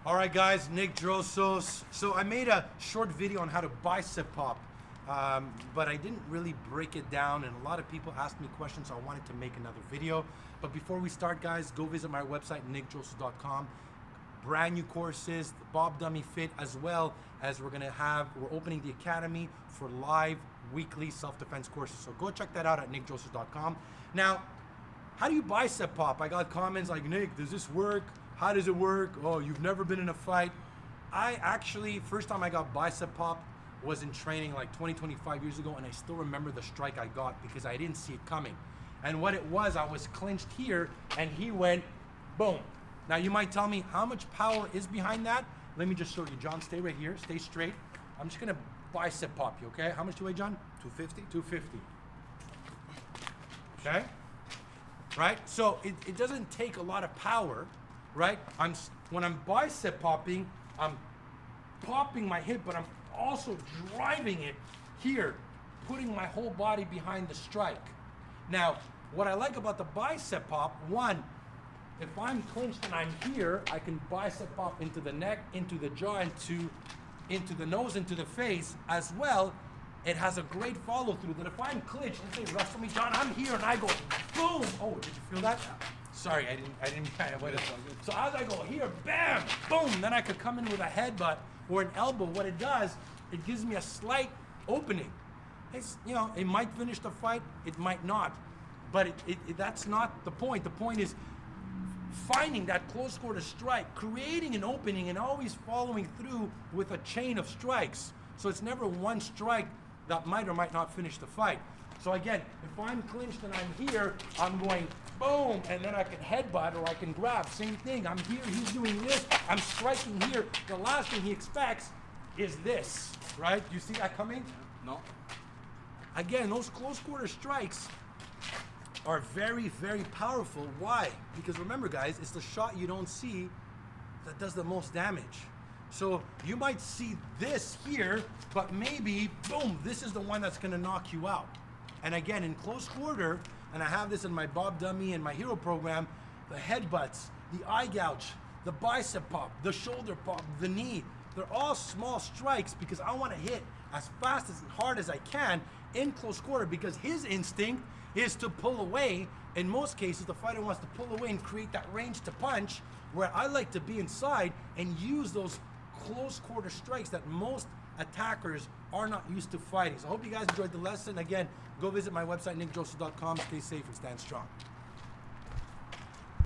All right, guys, Nick Drossos. So I made a short video on how to bicep pop, but I didn't really break it down, and a lot of people asked me questions, so I wanted to make another video. But before we start, guys, go visit my website, nickdrossos.com. Brand new courses, the Bob Dummy Fit, as well as we're opening the academy for live weekly self-defense courses. So go check that out at nickdrossos.com. Now, how do you bicep pop? I got comments like, Nick, does this work? How does it work? Oh, you've never been in a fight. I actually, first time I got bicep pop was in training like 25 years ago, and I still remember the strike I got because I didn't see it coming. And what it was, I was clinched here, and he went boom. Now you might tell me, how much power is behind that? Let me just show you. John, stay right here, stay straight. I'm just gonna bicep pop you, okay? How much do you weigh, John? 250? 250. Okay? Right? So it doesn't take a lot of power, right? When I'm bicep popping, I'm popping my hip, but I'm also driving it here, putting my whole body behind the strike. Now, what I like about the bicep pop, one, if I'm clinched and I'm here, I can bicep pop into the neck, into the jaw, into the nose, into the face as well. It has a great follow through that if I'm clinched, let's say wrestle me, John, I'm here and I go boom. Oh, did you feel that? Sorry, I didn't So as I go here, bam, boom, then I could come in with a headbutt or an elbow. What it does, it gives me a slight opening. It's, you know, it might finish the fight, it might not. But that's not the point. The point is finding that close quarter strike, creating an opening, and always following through with a chain of strikes. So it's never one strike that might or might not finish the fight. So again, if I'm clinched and I'm here, I'm going boom, and then I can headbutt or I can grab. Same thing, I'm here, he's doing this, I'm striking here. The last thing he expects is this, right? You see that coming? No. Again, those close quarter strikes are very, very powerful. Why? Because remember, guys, it's the shot you don't see that does the most damage. So you might see this here, but maybe, boom, this is the one that's gonna knock you out. And again, in close quarter, and I have this in my Bob Dummy and my Hero program, the headbutts, the eye gouge, the bicep pop, the shoulder pop, the knee, they're all small strikes because I wanna hit as fast as hard as I can in close quarter, because his instinct is to pull away. In most cases, the fighter wants to pull away and create that range to punch, where I like to be inside and use those close quarter strikes that most attackers are not used to fighting. So I hope you guys enjoyed the lesson. Again, go visit my website, nickdrossos.com. Stay safe and stand strong.